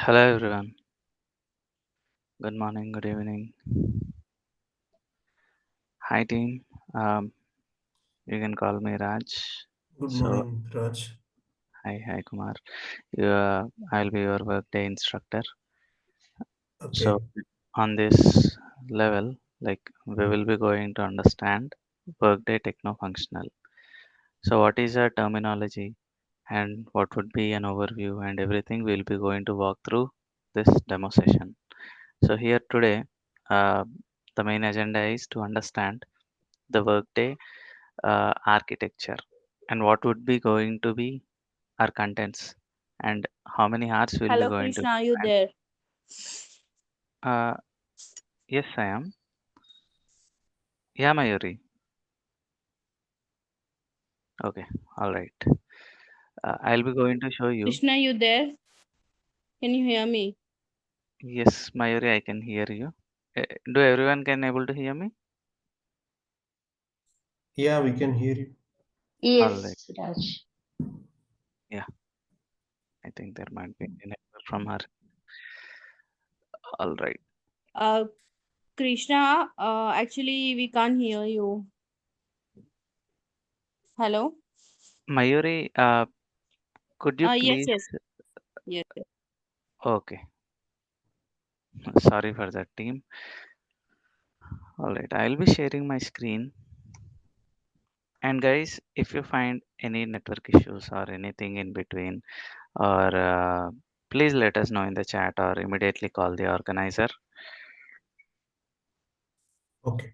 Hello everyone. Good morning, good evening. Hi team. Um, you can call me Raj. Good So morning, Raj. hi Kumar. I'll be your workday instructor. So Okay, on this level, like we will be going to understand workday techno-functional. So what is a terminology and what would be an overview and everything we'll be going to walk through this demo session. So here today, uh, the main agenda is to understand the workday architecture and what would be going to be our contents and how many hours we'll be Hello, going to Krishna, are you spend. there? Uh, yes, I am. Yeah, Mayuri. Okay, all right. I'll be going to show you. Krishna, you there? Can you hear me? Yes, Mayuri, I can hear you. Do everyone can able to hear me? yeah, we can hear you. All right. Yes, Raj. Yeah, I think there might be an error from her. All right. Uh, Krishna, actually, we can't hear you. Hello? Mayuri, could you Yes, please? yes, yes. Yes. Okay, sorry for that team. All right, I'll be sharing my screen. And guys, if you find any network issues or anything in between, or please let us know in the chat or immediately call the organizer. Okay,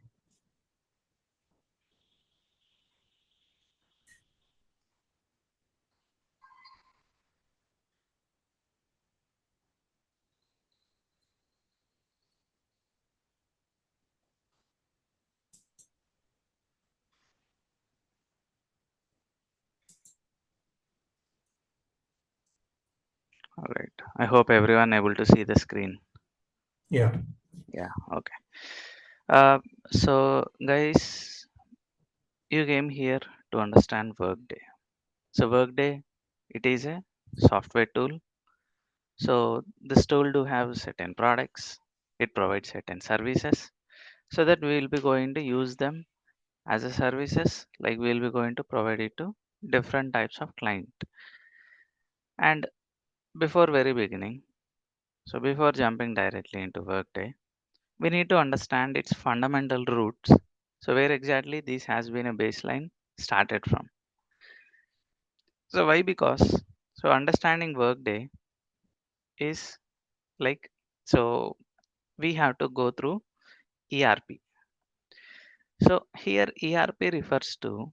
All right. I hope everyone able to see the screen. yeah, Yeah. Okay. Uh, so guys, you came here to understand Workday. So Workday, it is a software tool. So this tool do have certain products. It provides certain services. So that we will be going to use them as a services, like we'll be going to provide it to different types of client. And before very beginning, so before jumping directly into workday, we need to understand its fundamental roots. So where exactly this has been a baseline started from. So why? Because so understanding workday is like, so we have to go through erp. So here erp refers to,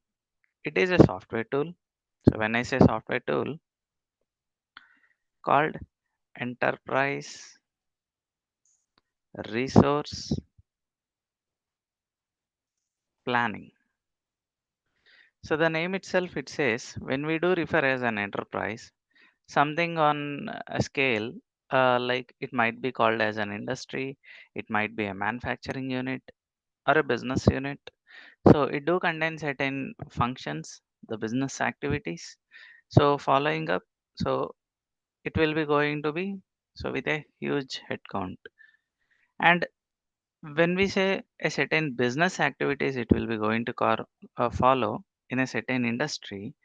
it is a software tool. So when I say software tool, called enterprise resource planning. So the name itself, it says when we do refer as an enterprise, something on a scale, like it might be called as an industry, it might be a manufacturing unit or a business unit. So it do contain certain functions, the business activities. So following up, so it will be going to be so with a huge headcount. And when we say a certain business activities, it will be going to follow in a certain industry.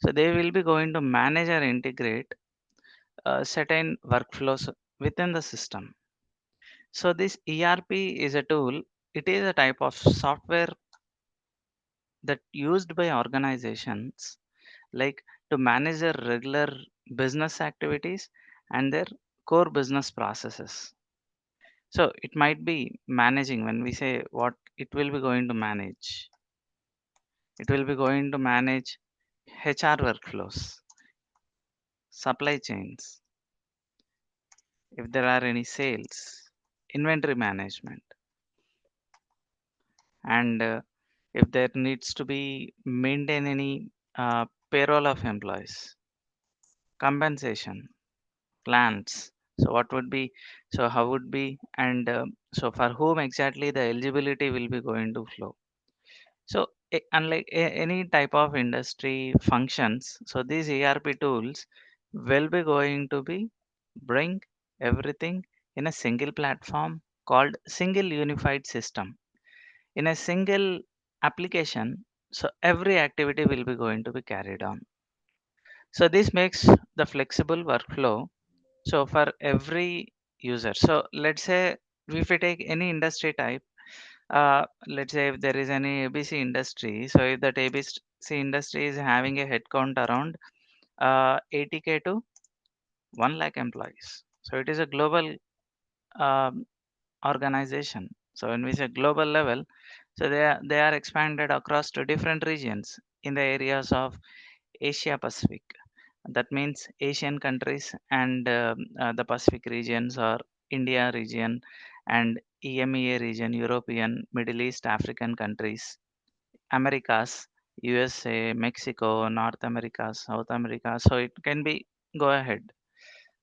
So they will be going to manage or integrate certain workflows within the system. So this ERP is a tool. It is a type of software that used by organizations like to manage their regular business activities and their core business processes. So it might be managing, when we say what it will be going to manage, it will be going to manage HR workflows, supply chains, if there are any sales, inventory management, and if there needs to be maintain any payroll of employees, compensation plans. So what would be, so how would be, and so for whom exactly the eligibility will be going to flow. So unlike any type of industry functions, so these ERP tools will be going to be bring everything in a single platform called single unified system. In a single application, so every activity will be going to be carried on. So this makes the flexible workflow so for every user. So let's say if we take any industry type, let's say if there is any ABC industry, so if that ABC industry is having a headcount around 80K to 1 lakh employees. So it is a global um, organization. So when we say global level, so they are expanded across to different regions in the areas of Asia Pacific. That means Asian countries and the Pacific regions or India region and EMEA region, European, Middle East, African countries, Americas, USA, Mexico, North America, South America. So it can be go ahead.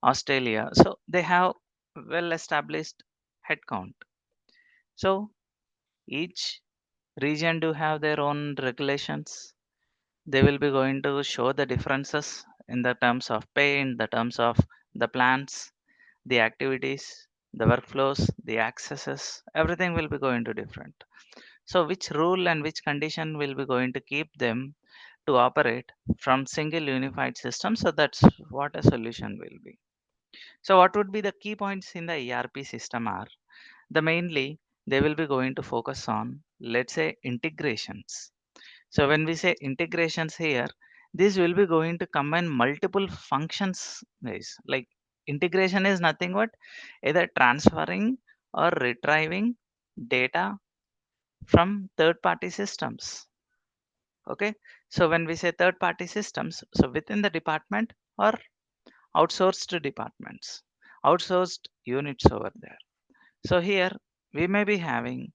Australia. So they have well established headcount. So each region do have their own regulations. They will be going to show the differences in the terms of pay, in the terms of the plans, the activities, the workflows, the accesses, everything will be going to different. So which rule and which condition will be going to keep them to operate from single unified system? So that's what a solution will be. So what would be the key points in the ERP system are the mainly they will be going to focus on, let's say, integrations. So when we say integrations here, this will be going to combine multiple functions, guys. Like integration is nothing but either transferring or retrieving data from third party systems. Okay. So when we say third party systems, so within the department or outsourced departments, outsourced units over there. So here we may be having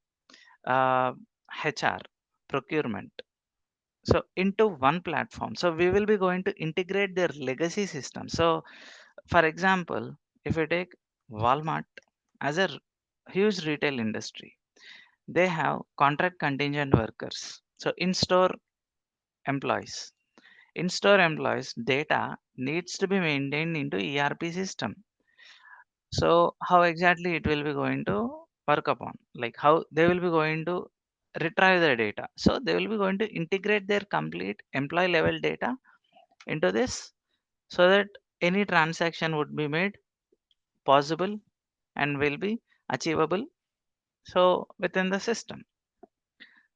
HR, procurement, so into one platform. So we will be going to integrate their legacy system. So for example, if you take Walmart as a huge retail industry, they have contract contingent workers. So in-store employees data needs to be maintained into ERP system. So how exactly it will be going to work upon? Like how they will be going to retrieve the data. So they will be going to integrate their complete employee level data into this so that any transaction would be made possible and will be achievable. So within the system,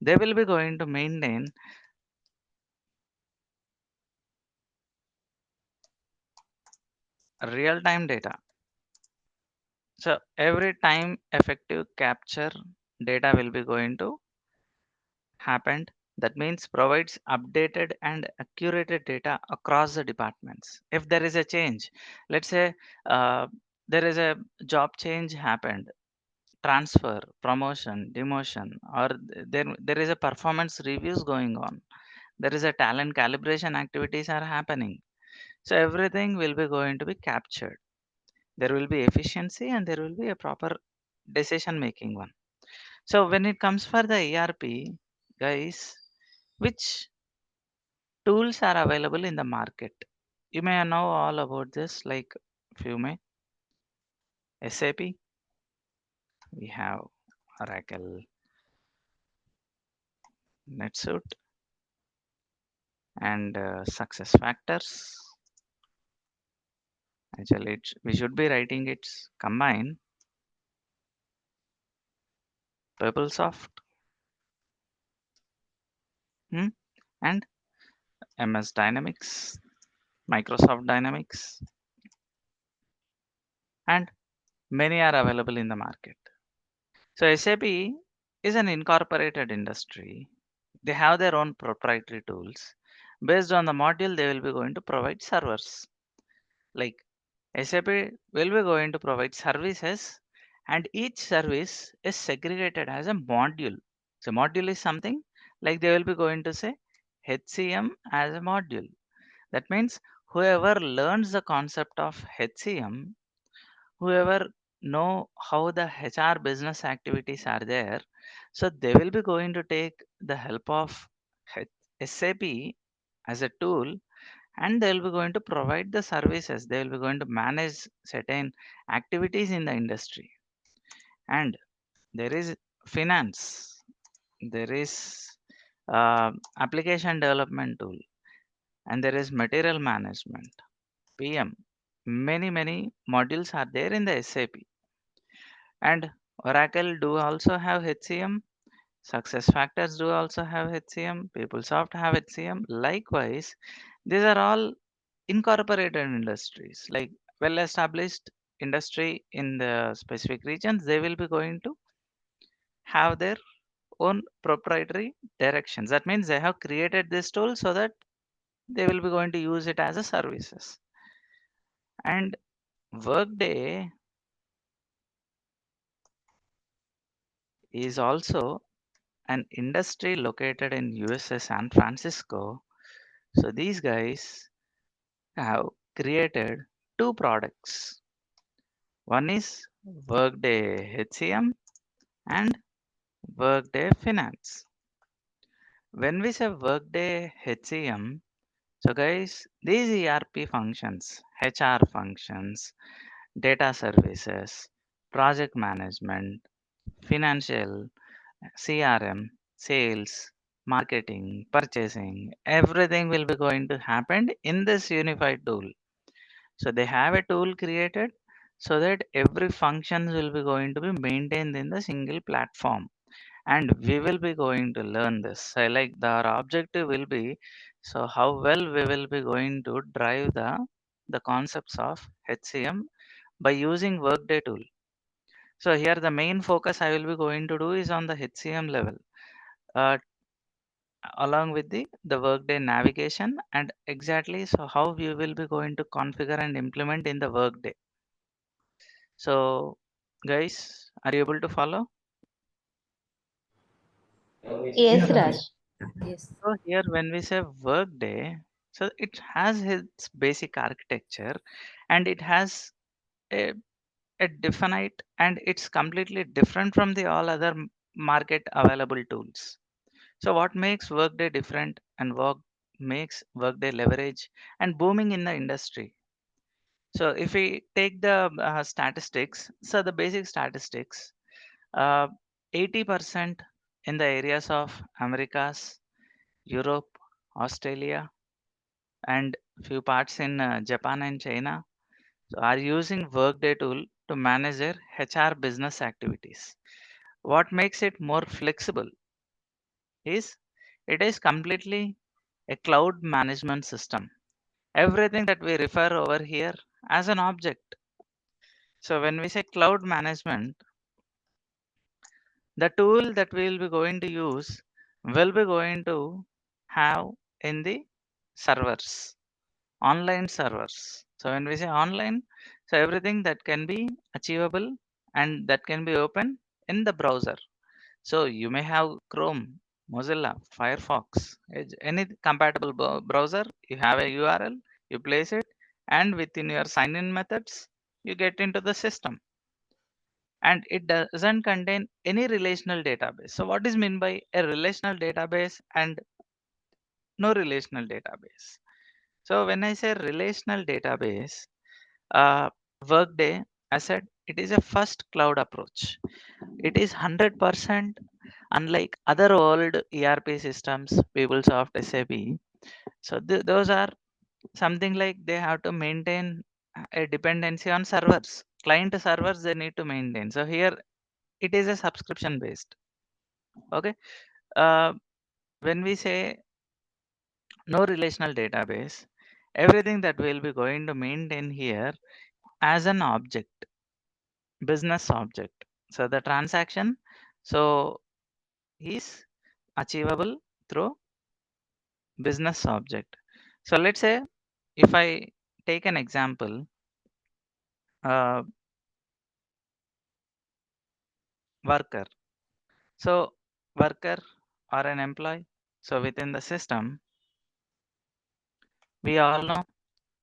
they will be going to maintain real time data. So every time effective capture data will be going to happened. That means provides updated and accurate data across the departments. If there is a change, let's say uh, there is a job change happened, transfer, promotion, demotion, or there is a performance reviews going on. There is a talent calibration activities are happening. So everything will be going to be captured. There will be efficiency and there will be a proper decision making one. So when it comes for the ERP, guys, which tools are available in the market? You may know all about this, like few may. SAP, we have Oracle, NetSuite, and Success Factors. Actually, we should be writing its combine PeopleSoft hmm, and MS Dynamics, Microsoft Dynamics, and many are available in the market. So SAP is an incorporated industry. They have their own proprietary tools. Based on the module, they will be going to provide servers. Like SAP will be going to provide services, and each service is segregated as a module. So module is something like they will be going to say HCM as a module. That means whoever learns the concept of HCM, whoever know how the HR business activities are there, so they will be going to take the help of SAP as a tool and they will be going to provide the services. They will be going to manage certain activities in the industry. And there is finance, there is application development tool, and there is material management, PM. Many modules are there in the SAP. And Oracle do also have HCM. Success Factors do also have HCM. PeopleSoft have HCM. Likewise, these are all incorporated industries, like well established industry in the specific regions. They will be going to have their own proprietary directions. That means they have created this tool so that they will be going to use it as a services. And Workday is also an industry located in USA San Francisco. So these guys have created two products. One is Workday HCM and Workday Finance. When we say Workday HCM, so guys, these ERP functions, HR functions, data services, project management, financial, CRM, sales, marketing, purchasing, everything will be going to happen in this unified tool. So they have a tool created so that every functions will be going to be maintained in the single platform. And we will be going to learn this. So like our objective will be, so how well we will be going to drive the concepts of HCM by using Workday tool. So here the main focus I will be going to do is on the HCM level, uh, along with the Workday navigation, and exactly so how we will be going to configure and implement in the Workday. So guys, are you able to follow? Yes, Yeah. Raj. Yes. So here when we say Workday, so it has its basic architecture, and it has a, a definite, and it's completely different from the all other market available tools. So what makes Workday different and what makes Workday leverage and booming in the industry? So if we take the statistics, so the basic statistics, uh, 80% in the areas of Americas, Europe, Australia, and few parts in Japan and China, so are using Workday tool to manage their HR business activities. What makes it more flexible is it is completely a cloud management system. Everything that we refer over here as an object. So when we say cloud management, the tool that we will be going to use will be going to have in the servers, online servers. So when we say online, so everything that can be achievable and that can be open in the browser. So you may have Chrome, Mozilla, Firefox, Edge, any compatible browser. You have a URL, you place it, and within your sign-in methods, you get into the system. And it doesn't contain any relational database. So what is meant by a relational database and no relational database? So when I say relational database, uh, Workday, I said it is a first cloud approach. It is 100% unlike other old ERP systems, PeopleSoft, SAP. So those are something like they have to maintain a dependency on servers, client servers they need to maintain. So here it is a subscription based. Okay. Uh, when we say no relational database, everything that we'll be going to maintain here as an object, business object. So the transaction so is achievable through business object. So let's say if I take an example, uh, worker. So worker or an employee. So within the system, we all know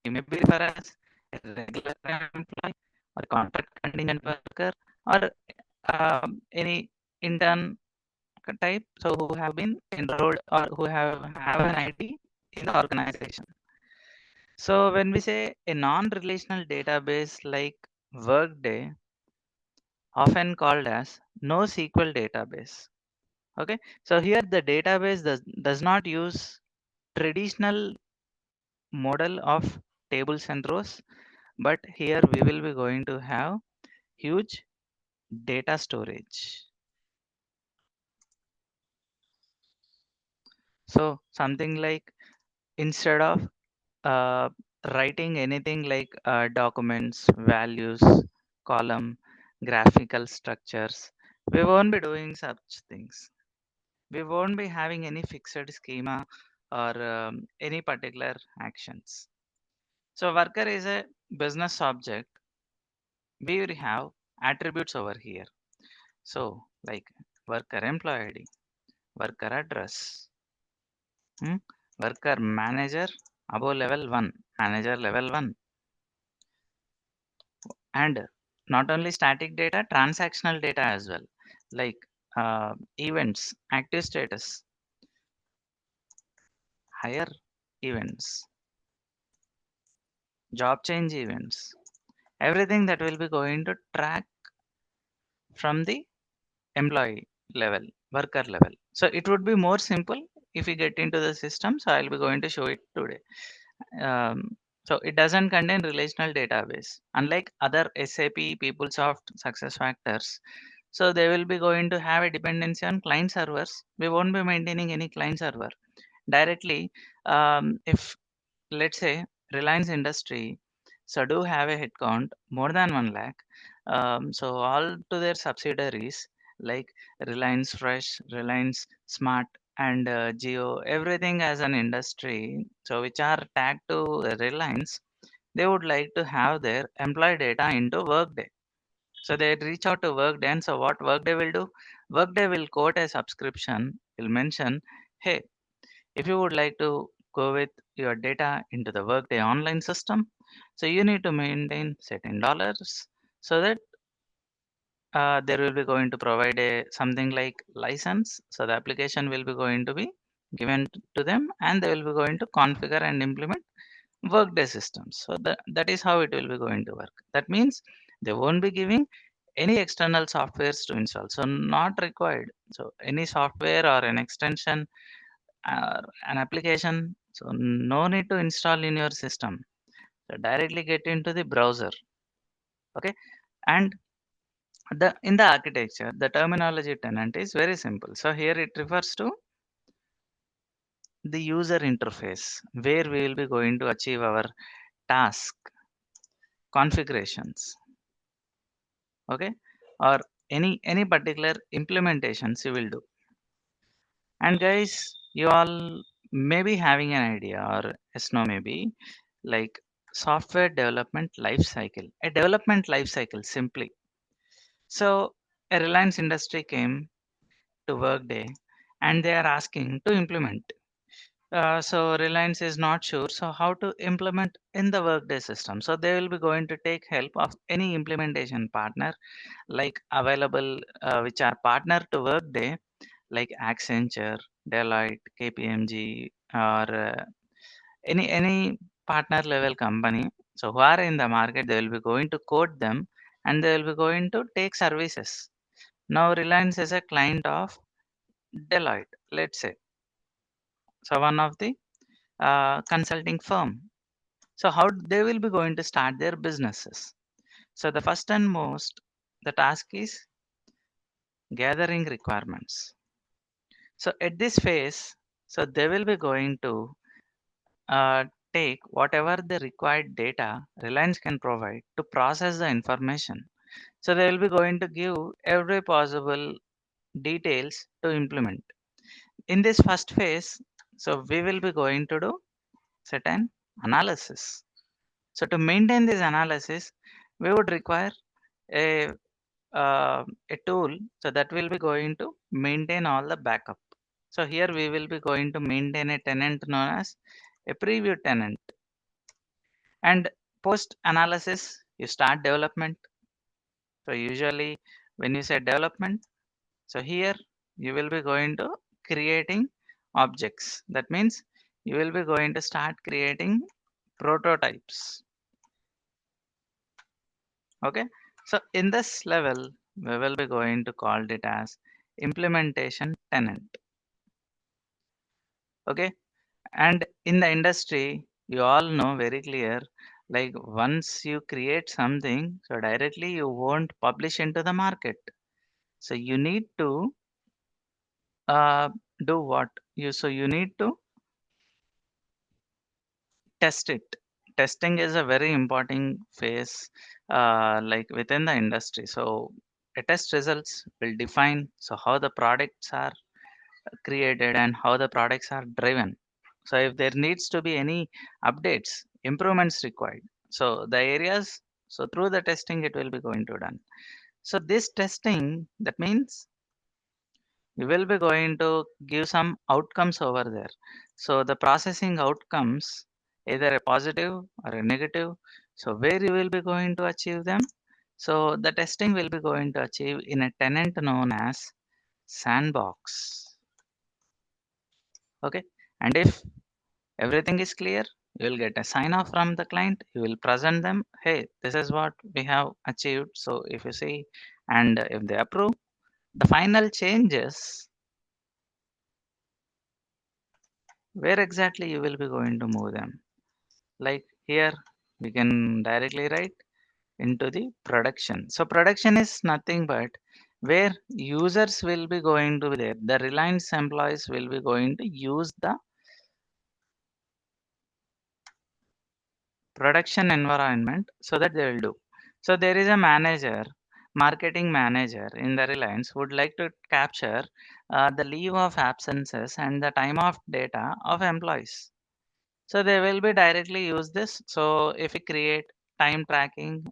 he may be referred as a regular employee or contract contingent worker or any intern type. So who have been enrolled or who have an ID in the organization. So when we say a non-relational database like Workday, often called as NoSQL database. Okay, so here the database does not use traditional model of tables and rows, but here we will be going to have huge data storage. So something like instead of uh, writing anything like documents, values, column, graphical structures, we won't be doing such things. We won't be having any fixed schema or any particular actions. So worker is a business object. We will have attributes over here. So like worker employee ID, worker address, hmm, worker manager above level 1, manager level 1, and not only static data, transactional data as well, like events, active status, hire events, job change events, everything that will be going to track from the employee level, worker level. So it would be more simple if we get into the system. So I'll be going to show it today. So it doesn't contain relational database, unlike other SAP, PeopleSoft, SuccessFactors. So they will be going to have a dependency on client servers. We won't be maintaining any client server directly. If let's say Reliance Industry, so do have a headcount more than 1 lakh. So all to their subsidiaries like Reliance Fresh, Reliance Smart, and Geo, everything as an industry. So which are tagged to Reliance, they would like to have their employee data into Workday. So they reach out to Workday, and so what Workday will do? Workday will quote a subscription, will mention, hey, if you would like to go with your data into the Workday online system, so you need to maintain certain dollars so that there will be going to provide a something like license. So the application will be going to be given to them, and they will be going to configure and implement Workday systems. So that is how it will be going to work. That means they won't be giving any external softwares to install. So not required. So any software or an extension an application, so no need to install in your system. So directly get into the browser. Okay, and the in the architecture, the terminology tenant is very simple. So here it refers to the user interface where we will be going to achieve our task configurations. Okay, or any particular implementations you will do. And guys, you all may be having an idea, or yes, no, maybe like software development life cycle, a development life cycle simply. So a Reliance Industry came to Workday, and they are asking to implement. So Reliance is not sure. So how to implement in the Workday system? So they will be going to take help of any implementation partner like available, which are partner to Workday, like Accenture, Deloitte, KPMG, or any partner level company. So who are in the market, they will be going to quote them, and they will be going to take services. Now Reliance is a client of Deloitte, let's say. So one of the consulting firm. So how they will be going to start their businesses? So the first and most, the task is gathering requirements. So at this phase, so they will be going to uh, take whatever the required data Reliance can provide to process the information. So they will be going to give every possible details to implement. In this first phase, so we will be going to do certain analysis. So to maintain this analysis, we would require a a tool so that will be going to maintain all the backup. So here we will be going to maintain a tenant known as a preview tenant. And post analysis, you start development. So usually when you say development, so here you will be going to creating objects. That means you will be going to start creating prototypes. Okay, so in this level, we will be going to call it as implementation tenant. Okay, and in the industry, you all know very clear, like once you create something, so directly you won't publish into the market. So you need to uh, do what you so you need to test it. Testing is a very important phase, like within the industry. So a test results will define so how the products are created and how the products are driven. So if there needs to be any updates, improvements required. So the areas, so through the testing it will be going to done. So this testing, that means you will be going to give some outcomes over there. So the processing outcomes, either a positive or a negative. So where you will be going to achieve them. So the testing will be going to achieve in a tenant known as sandbox. Okay. And if everything is clear, you will get a sign off from the client. You will present them, hey, this is what we have achieved. So if you see, and if they approve, the final changes, where exactly you will be going to move them. Like here, we can directly write into the production. So production is nothing but where users will be going to be there. The Reliance employees will be going to use the production environment so that they will do. So there is a manager, marketing manager in the Reliance would like to capture the leave of absences and the time of data of employees. So they will be directly use this. So if we create time tracking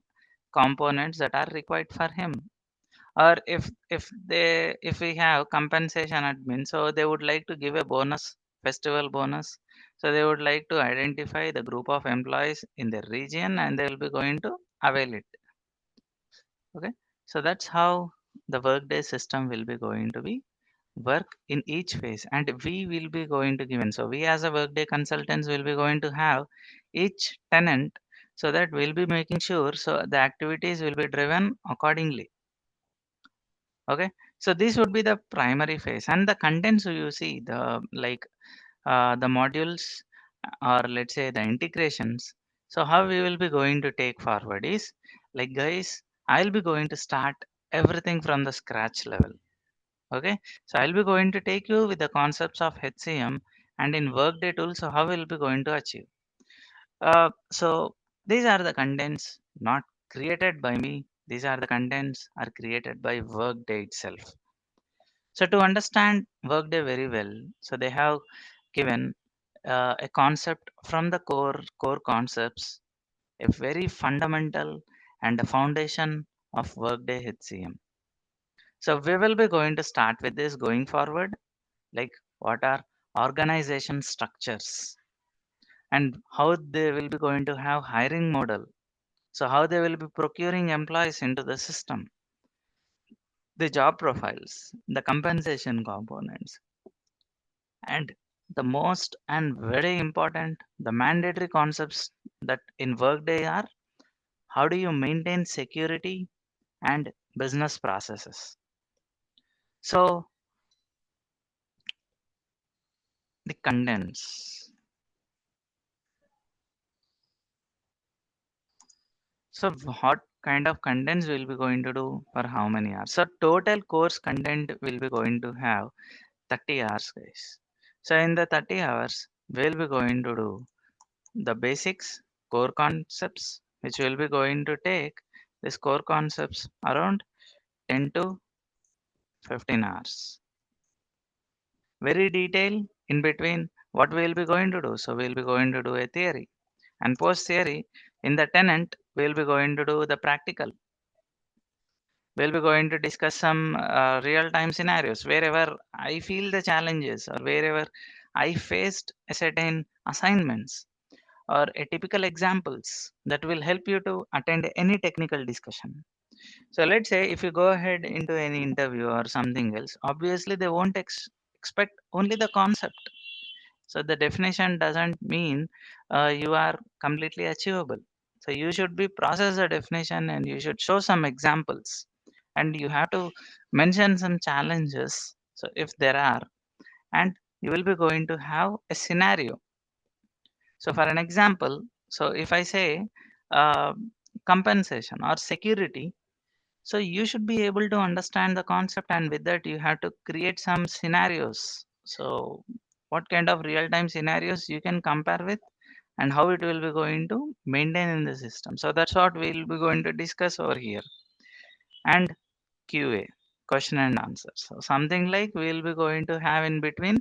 components that are required for him, or if we have compensation admin, so they would like to give a bonus, festival bonus. So they would like to identify the group of employees in their region and they will be going to avail it. Okay, so that's how the workday system will be going to be work in each phase, and we will be going to given, so we as a workday consultants will be going to have each tenant, so that we'll be making sure so the activities will be driven accordingly. Okay, so this would be the primary phase, and the contents you see the like the modules, or let's say the integrations. So how we will be going to take forward is, like guys, I'll be going to start everything from the scratch level. Okay, so I'll be going to take you with the concepts of HCM and in Workday tools, so how we'll be going to achieve. So these are the contents not created by me. These are the contents are created by Workday itself. So to understand Workday very well, so they have given a concept from the core concepts, a very fundamental and a foundation of Workday HCM. So we will be going to start with this going forward, like what are organization structures and how they will be going to have hiring model. So how they will be procuring employees into the system, the job profiles, the compensation components, and the most and very important, the mandatory concepts that in Workday are how do you maintain security and business processes. So the contents. So what kind of contents will be going to do for how many hours? So total course content will be going to have 30 hours, guys. So in the 30 hours, we'll be going to do the basics, core concepts, which will be going to take this core concepts around 10 to 15 hours. Very detailed in between what we'll be going to do. So we'll be going to do a theory, and post theory in the tenant, we'll be going to do the practical. We'll be going to discuss some real time scenarios wherever I feel the challenges or wherever I faced a certain assignments or a typical examples that will help you to attend any technical discussion. So let's say if you go ahead into any interview or something else, obviously they won't expect only the concept. So the definition doesn't mean you are completely achievable. So you should be process the definition and you should show some examples, and you have to mention some challenges. So if there are, and you will be going to have a scenario. So for an example, so if I say uh, compensation or security, so you should be able to understand the concept, and with that you have to create some scenarios. So what kind of real-time scenarios you can compare with, and how it will be going to maintain in the system. So that's what we'll be going to discuss over here. And QA, question and answer. So something like we'll be going to have in between,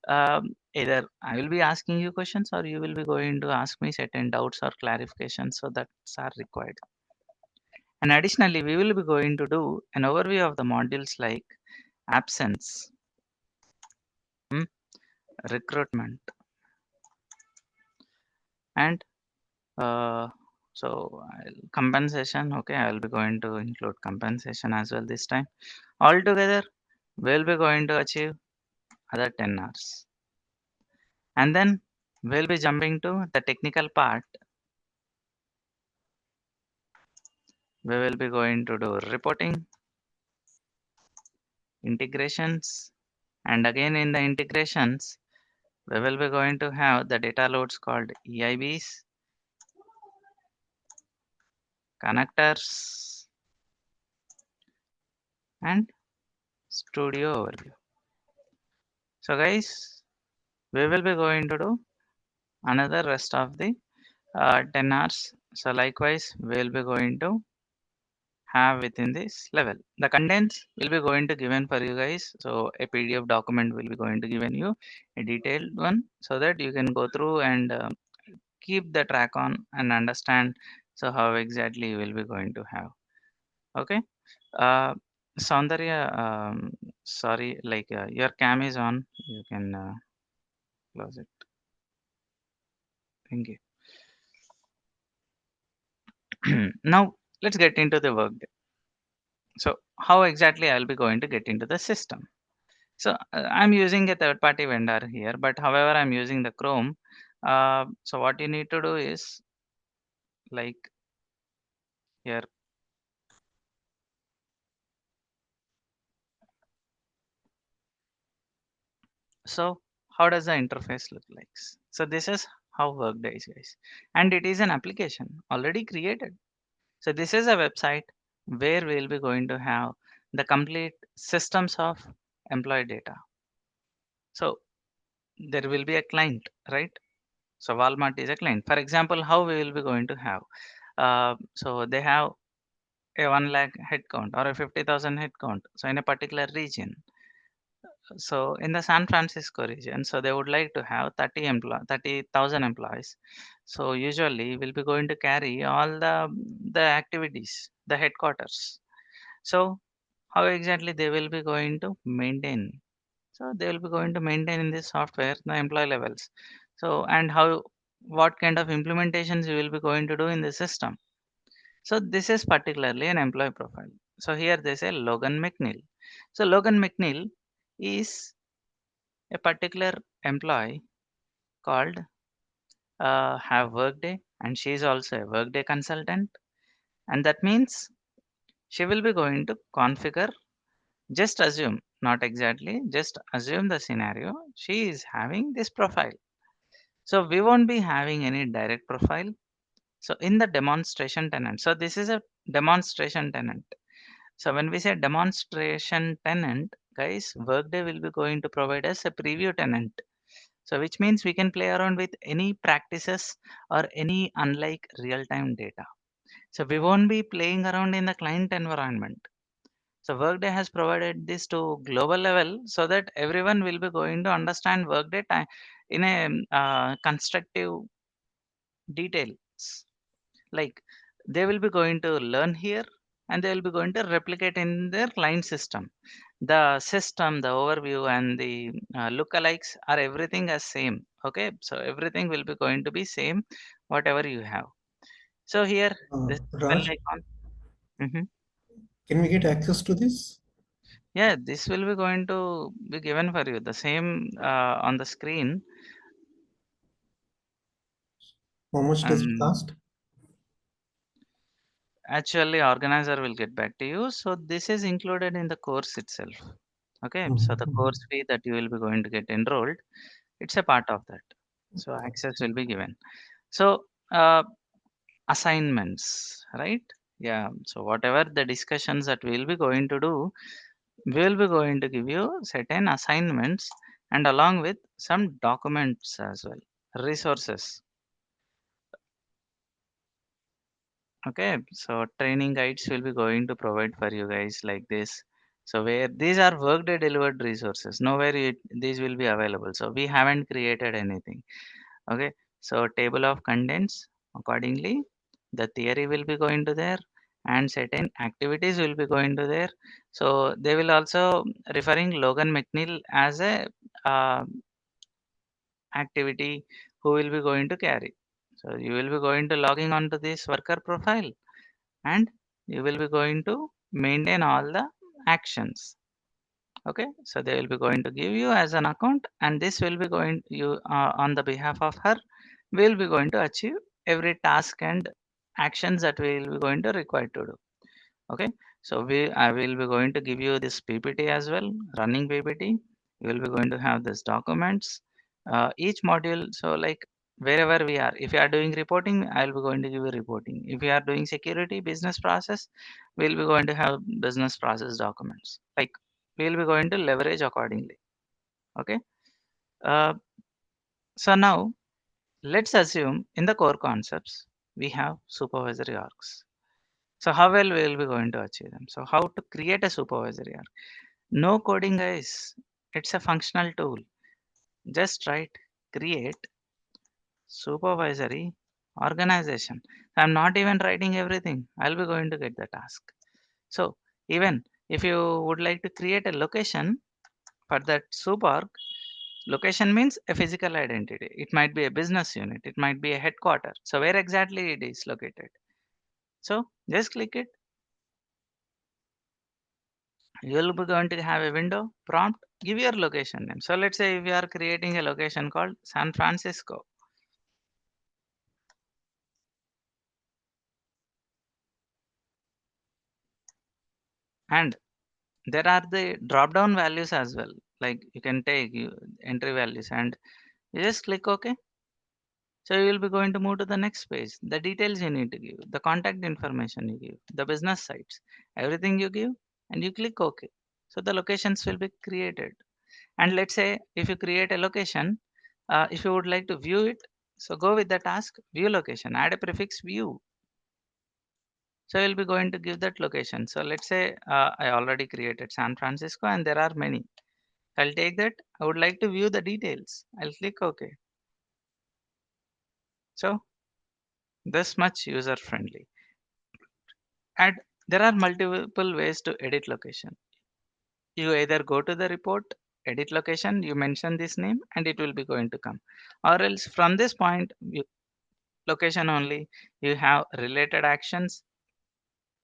either I will be asking you questions or you will be going to ask me certain doubts or clarifications. So that's are required. And additionally, we will be going to do an overview of the modules like absence, hmm, recruitment, and compensation. Okay, I will be going to include compensation as well this time. Altogether, we'll be going to achieve other 10 hours. And then we'll be jumping to the technical part. We will be going to do reporting, integrations, and again in the integrations, we will be going to have the data loads called EIBs, connectors, and studio overview. So guys, we will be going to do another rest of the 10 hours. So likewise, we will be going to have within this level. The contents will be going to given for you guys. So a PDF document will be going to given you a detailed one so that you can go through and keep the track on and understand. So how exactly you will be going to have. Okay. Uh, Soundarya, sorry, like your cam is on. You can close it. Thank you. Now let's get into the workday. So how exactly I'll be going to get into the system? So I'm using a third party vendor here, but however, I'm using the Chrome. So what you need to do is like here. So how does the interface look like? So this is how Workday is, guys, and it is an application already created. So this is a website where we'll be going to have the complete systems of employee data. So there will be a client, right? So Walmart is a client. For example, how we will be going to have. So they have a 1 lakh head count or a 50,000 head count. So in a particular region. So in the San Francisco region, so they would like to have 30,000 employees. So usually we'll be going to carry all the activities, the headquarters. So how exactly they will be going to maintain? So they will be going to maintain in this software the employee levels. So and how what kind of implementations you will be going to do in the system. So this is particularly an employee profile. So here they say Logan McNeil. So Logan McNeil is a particular employee called have Workday, and she is also a Workday consultant. And that means she will be going to configure. Just assume, not exactly, just assume the scenario. She is having this profile. So we won't be having any direct profile. So in the demonstration tenant, so this is a demonstration tenant. So when we say demonstration tenant, guys, Workday will be going to provide us a preview tenant. So which means we can play around with any practices or any unlike real-time data. So we won't be playing around in the client environment. So Workday has provided this to global level so that everyone will be going to understand Workday time in a constructive details. Like they will be going to learn here and they will be going to replicate in their client system. The system, the overview, and the lookalikes are everything as same. Okay, so everything will be going to be same, whatever you have. So here, this bell Raj, icon. Mhm. can we get access to this? Yeah, this will be going to be given for you. The same on the screen. How much does it And cost? actually, organizer will get back to you. So this is included in the course itself. Okay, so the Mhm. course fee that you will be going to get enrolled, it's a part of that. So access will be given. So assignments, right? Yeah. So whatever the discussions that we'll be going to do, we'll be going to give you certain assignments and along with some documents as well, resources. Okay, so training guides will be going to provide for you guys like this. So where these are workday delivered resources, nowhere these will be available. So we haven't created anything. Okay, so table of contents accordingly, the theory will be going to there, and certain activities will be going to there. So they will also referring Logan McNeil as a uh, activity who will be going to carry. So you will be going to logging onto this worker profile and you will be going to maintain all the actions. Okay, so they will be going to give you as an account and this will be going you on the behalf of her will be going to achieve every task and actions that we will be going to require to do. Okay, so I will be going to give you this PPT as well, running PPT. You will be going to have this documents, each module. So like wherever we are, if you are doing reporting, I will be going to give you reporting. If you are doing security business process, we'll be going to have business process documents. Like we'll be going to leverage accordingly. Okay. Uh, so now let's assume in the core concepts we have supervisory orgs. So how well we will be going to achieve them? So how to create a supervisory org? No coding, guys. It's a functional tool. Just write, create supervisory organization. I'm not even writing everything. I'll be going to get the task. So even if you would like to create a location for that suborg, location means a physical identity. It might be a business unit. It might be a headquarter. So where exactly it is located? So just click it. You'll be going to have a window prompt. Give your location name. So let's say if you are creating a location called San Francisco, and there are the drop down values as well. Like you can take entry values and you just click OK. So you will be going to move to the next page. The details you need to give, the contact information you give, the business sites, everything you give, and you click OK. So the locations will be created. And let's say if you create a location, if you would like to view it, so go with the task view location, add a prefix view. So you'll be going to give that location. So let's say I already created San Francisco and there are many. I'll take that. I would like to view the details. I'll click OK. So this much user friendly. And there are multiple ways to edit location. You either go to the report, edit location, you mention this name and it will be going to come. Or else from this point, location only, you have related actions,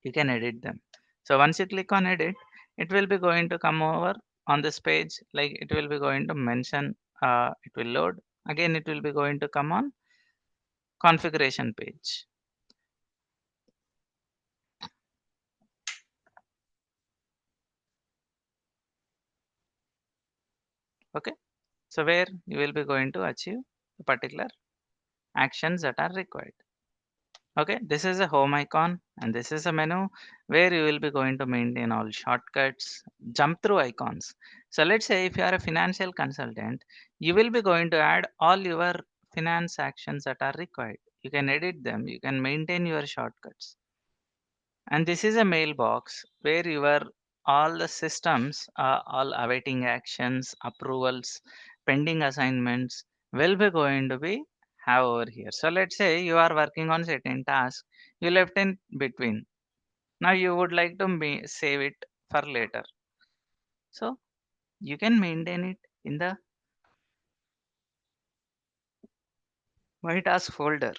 you can edit them. So once you click on edit, it will be going to come over on this page, like it will be going to mention, it will load. Again, it will be going to come on configuration page. Okay. So where you will be going to achieve a particular actions that are required. Okay, this is a home icon and this is a menu where you will be going to maintain all shortcuts, jump through icons. So let's say if you are a financial consultant, you will be going to add all your finance actions that are required. You can edit them, you can maintain your shortcuts. And this is a mailbox where your all the systems are all awaiting actions, approvals, pending assignments will be going to be have over here. So let's say you are working on certain task, you left in between. Now you would like to save it for later. So you can maintain it in the my task folder.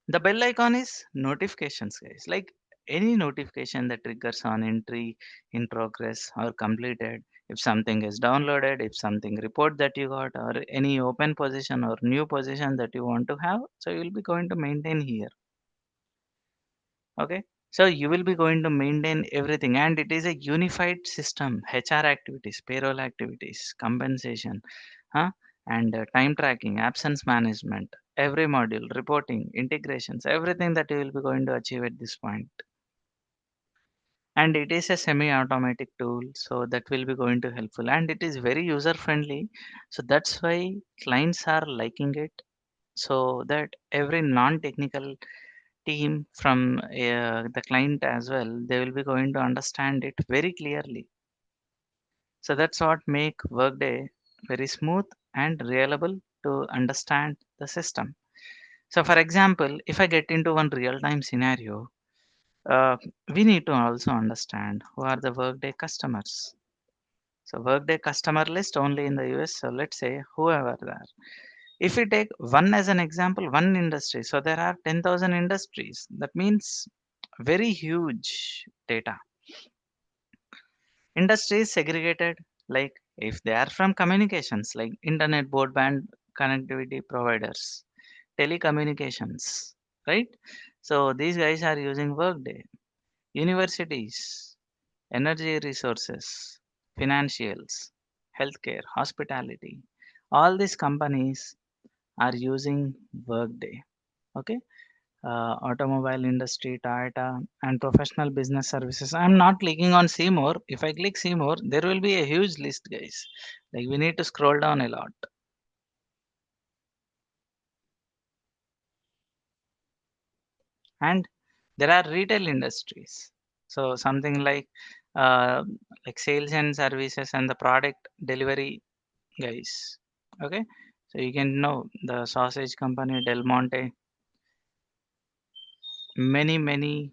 The bell icon is notifications, guys. Like any notification that triggers on entry in progress or completed, If something is downloaded, if something report that you got, or any open position or new position that you want to have, so you will be going to maintain here. Okay, so you will be going to maintain everything, and it is a unified system. HR activities, payroll activities, compensation, huh? And time tracking, absence management, every module, reporting, integrations, everything that you will be going to achieve at this point. And it is a semi-automatic tool, so that will be going to helpful, and it is very user friendly. So that's why clients are liking it, so that every non-technical team from the client as well, they will be going to understand it very clearly. So that's what make Workday very smooth and reliable to understand the system. So for example, if I get into one real-time scenario, uh, we need to also understand who are the Workday customers. So Workday customer list only in the US. So let's say whoever there. If we take one as an example, one industry, so there are 10,000 industries. That means very huge data. Industries segregated, like if they are from communications, like internet, broadband connectivity providers, telecommunications, right? So these guys are using Workday. Universities, energy resources, financials, healthcare, hospitality, all these companies are using Workday. Okay, automobile industry, Toyota, and professional business services. I'm not clicking on see more. If I click see more, there will be a huge list, guys. Like we need to scroll down a lot. And there are retail industries. So something uh, like sales and services and the product delivery guys. Okay, so you can know the sausage company Del Monte, many.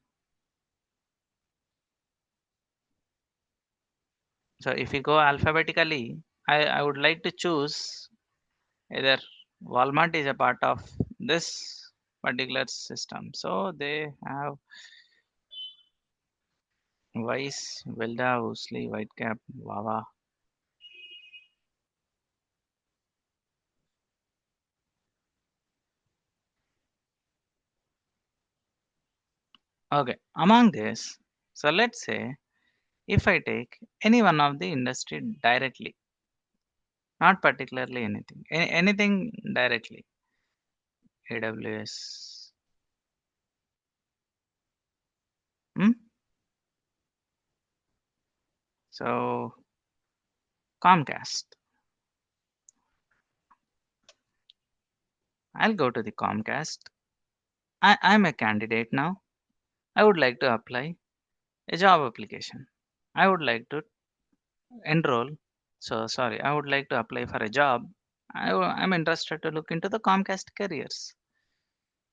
So if you go alphabetically, I would like to choose either Walmart is a part of this particular system. So they have Vice, Velda, Woolsey, Whitecap, Wawa. Okay, among this, so let's say if I take any one of the industry directly, not particularly anything, anything directly, AWS, hmm? So Comcast. I'll go to the Comcast. I'm a candidate now. I would like to apply a job application. I would like to enroll. So sorry, I would like to apply for a job. I'm interested to look into the Comcast careers.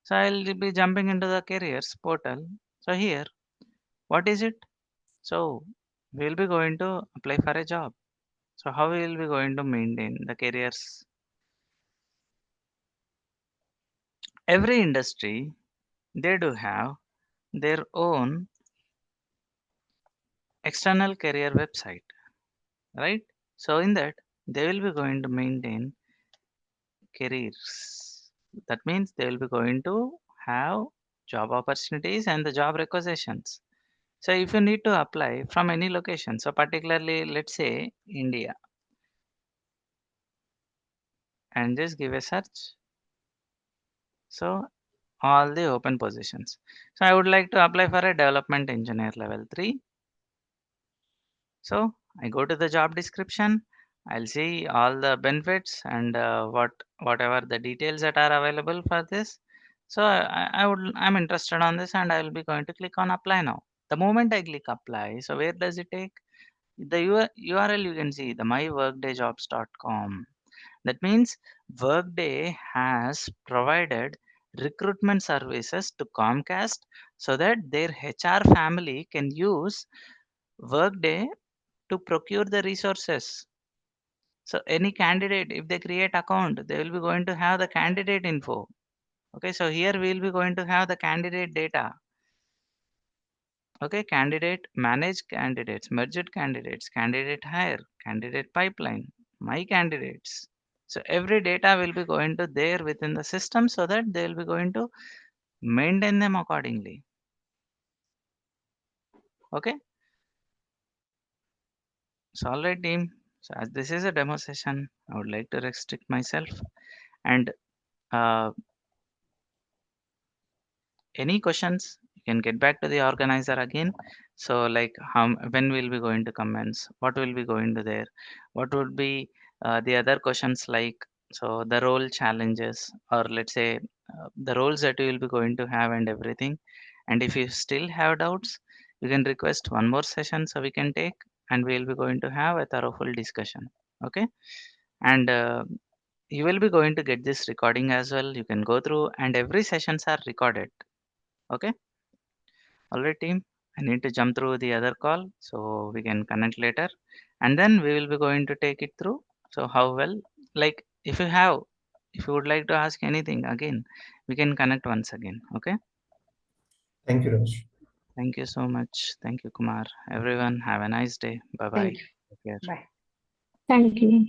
So I'll be jumping into the careers portal. So here, what is it? So we'll be going to apply for a job. So how we will be going to maintain the careers? Every industry, they do have their own external career website, right? So in that, they will be going to maintain careers. That means they will be going to have job opportunities and the job requisitions. So if you need to apply from any location, so particularly let's say India, and just give a search. So all the open positions. So I would like to apply for a development engineer level 3. So I go to the job description. I'll see all the benefits and whatever the details that are available for this. So I'm interested on this and I will be going to click on apply now. The moment I click apply, so where does it take? The URL you can see the myworkdayjobs.com. That means Workday has provided recruitment services to Comcast so that their HR family can use Workday to procure the resources. So any candidate, if they create account, they will be going to have the candidate info. Okay, so here we will be going to have the candidate data. Okay, candidate, manage candidates, merged candidates, candidate hire, candidate pipeline, my candidates. So every data will be going to there within the system so that they will be going to maintain them accordingly. Okay, so all right, team. So as this is a demo session, I would like to restrict myself and uh, any questions you can get back to the organizer again. So like how when will be going to commence, what will be going to there, what would be the other questions, like so the role challenges, or let's say the roles that you will be going to have and everything. And if you still have doubts, you can request one more session so we can take, and we will be going to have a thorough full discussion. Okay, and you will be going to get this recording as well, you can go through, and every sessions are recorded. Okay. All right, team. I need to jump through the other call so we can connect later. And then we will be going to take it through. So, how well, like if you would like to ask anything again, we can connect once again. Okay. Thank you, Raj. Thank you so much. Thank you, Kumar. Everyone, have a nice day. Bye bye. Thank you. Take care. Bye. Thank you.